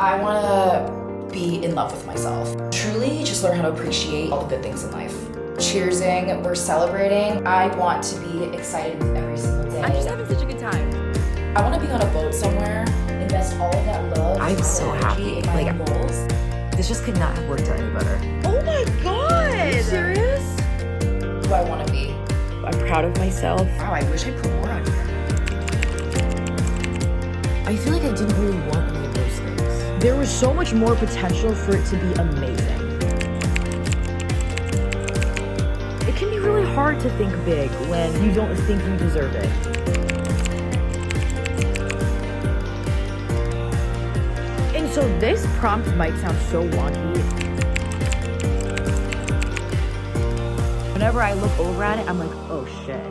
I want to be in love with myself. Truly just learn how to appreciate all the good things in life. Cheersing, we're celebrating. I want to be excited with every single day. I'm just having such a good time. I want to be on a boat somewhere, invest all of that love I'm and so energy happy. in my Like, goals. This just could not have worked out any better. Oh my God! Are you serious? Who I want to be. I'm proud of myself. Wow, I wish I put more on here. I feel like I didn't really want any of those things. There was so much more potential for it to be amazing. It can be really hard to think big when you don't think you deserve it. And so this prompt might sound so wonky. Whenever I look over at it, I'm like, oh shit.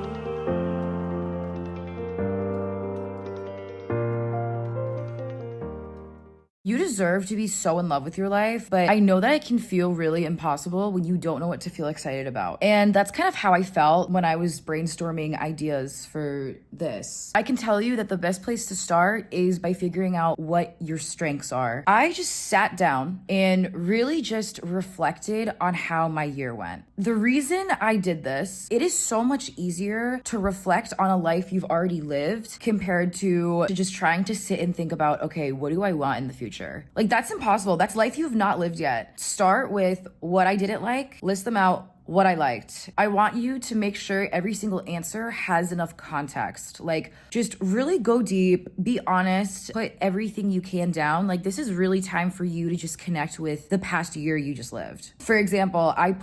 You deserve to be so in love with your life, but I know that it can feel really impossible when you don't know what to feel excited about. And that's kind of how I felt when I was brainstorming ideas for this. I can tell you that the best place to start is by figuring out what your strengths are. I just sat down and really just reflected on how my year went. The reason I did this, it is so much easier to reflect on a life you've already lived compared to just trying to sit and think about, okay, what do I want in the future? Like, that's impossible. That's life you have not lived yet. Start with what I didn't like, list them out, what I liked. I want you to make sure every single answer has enough context. Like, just really go deep, be honest, put everything you can down. Like, this is really time for you to just connect with the past year you just lived. For example, I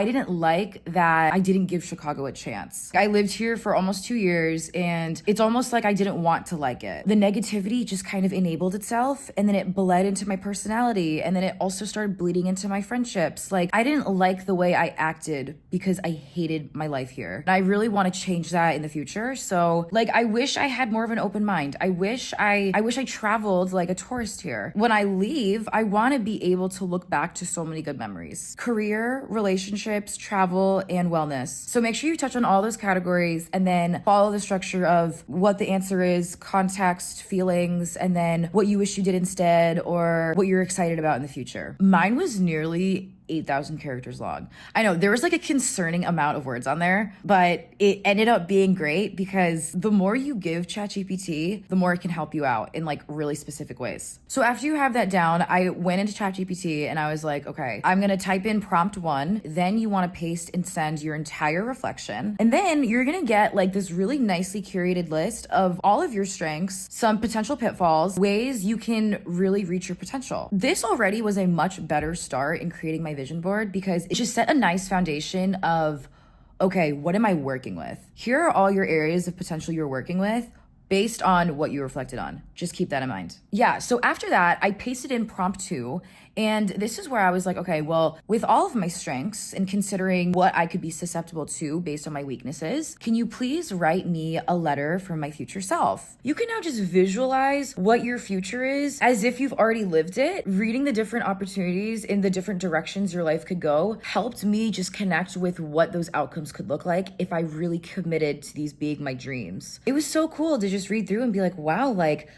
didn't like that I didn't give Chicago a chance. I lived here for almost 2 years, and it's almost like I didn't want to like it. The negativity just kind of enabled itself, and then it bled into my personality, and then it also started bleeding into my friendships. Like, I didn't like the way I acted because I hated my life here. And I really want to change that in the future. So, like, I wish I had more of an open mind. I wish I traveled like a tourist here. When I leave, I want to be able to look back to so many good memories. Career, relationships, travel, and wellness. So make sure you touch on all those categories and then follow the structure of what the answer is, context, feelings, and then what you wish you did instead or what you're excited about in the future. Mine was nearly 8,000 characters long. I know there was like a concerning amount of words on there, but it ended up being great because the more you give ChatGPT, the more it can help you out in like really specific ways. So after you have that down, I went into ChatGPT and I was like, okay, I'm going to type in prompt 1. Then you want to paste and send your entire reflection. And then you're going to get like this really nicely curated list of all of your strengths, some potential pitfalls, ways you can really reach your potential. This already was a much better start in creating my vision board because it just set a nice foundation of, okay, what am I working with? Here are all your areas of potential you're working with based on what you reflected on. Just keep that in mind. Yeah, so after that, I pasted in prompt 2, and this is where I was like, okay, well, with all of my strengths and considering what I could be susceptible to based on my weaknesses, can you please write me a letter from my future self? You can now just visualize what your future is as if you've already lived it. Reading the different opportunities in the different directions your life could go helped me just connect with what those outcomes could look like if I really committed to these being my dreams. It was so cool to just read through and be like, wow, like,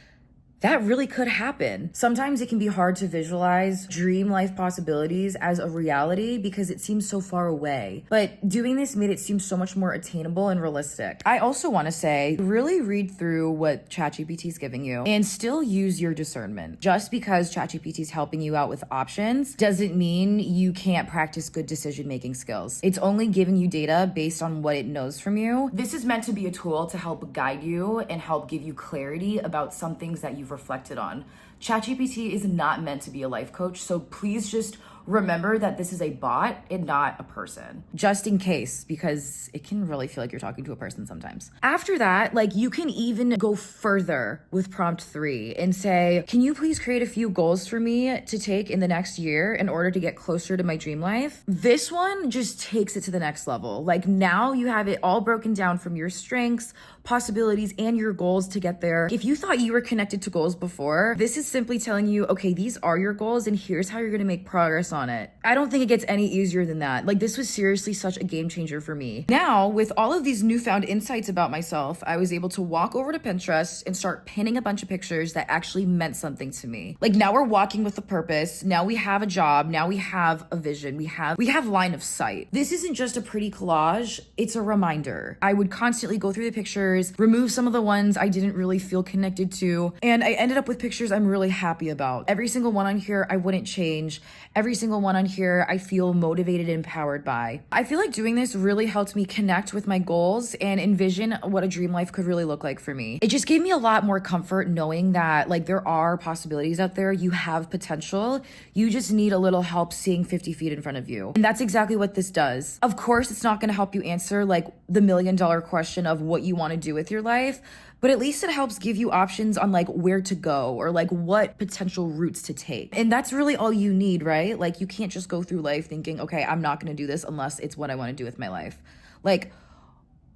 that really could happen. Sometimes it can be hard to visualize dream life possibilities as a reality because it seems so far away. But doing this made it seem so much more attainable and realistic. I also want to say, really read through what ChatGPT is giving you and still use your discernment. Just because ChatGPT is helping you out with options doesn't mean you can't practice good decision-making skills. It's only giving you data based on what it knows from you. This is meant to be a tool to help guide you and help give you clarity about some things that you've reflected on. ChatGPT is not meant to be a life coach, so please just remember that this is a bot and not a person, just in case, because it can really feel like you're talking to a person sometimes. After that, like, you can even go further with prompt 3 and say, can you please create a few goals for me to take in the next year in order to get closer to my dream life? This one just takes it to the next level. Like, now you have it all broken down from your strengths, possibilities, and your goals to get there. If you thought you were connected to goals before, this is simply telling you, okay, these are your goals and here's how you're going to make progress on on it. I don't think it gets any easier than that. Like, this was seriously such a game changer for me. Now, with all of these newfound insights about myself, I was able to walk over to Pinterest and start pinning a bunch of pictures that actually meant something to me. Like, now we're walking with a purpose. Now we have a job. Now we have a vision. We have line of sight. This isn't just a pretty collage. It's a reminder. I would constantly go through the pictures, remove some of the ones I didn't really feel connected to, and I ended up with pictures I'm really happy about. Every single one on here I wouldn't change. Every single one on here I feel motivated and empowered by. I feel like doing this really helped me connect with my goals and envision what a dream life could really look like for me. It just gave me a lot more comfort knowing that like there are possibilities out there. You have potential. You just need a little help seeing 50 feet in front of you. And that's exactly what this does. Of course, it's not going to help you answer like the $1 million question of what you want to do with your life, but at least it helps give you options on like where to go or like what potential routes to take. And that's really all you need, right? Like you can't just go through life thinking, okay, I'm not going to do this unless it's what I want to do with my life. Like,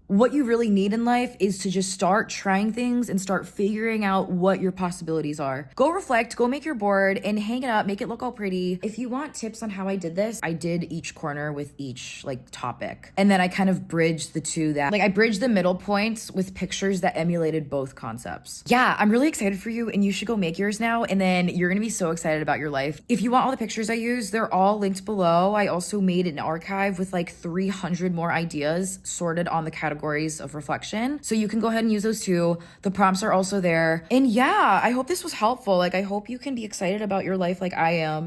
what you really need in life is to just start trying things and start figuring out what your possibilities are. Go reflect, go make your board and hang it up, make it look all pretty. If you want tips on how I did this, I did each corner with each like topic. And then I kind of bridged the two that, like I bridged the middle points with pictures that emulated both concepts. Yeah, I'm really excited for you and you should go make yours now. And then you're gonna be so excited about your life. If you want all the pictures I use, they're all linked below. I also made an archive with like 300 more ideas sorted on the categories of reflection. So you can go ahead and use those too. The prompts are also there. And yeah, I hope this was helpful. Like I hope you can be excited about your life like I am.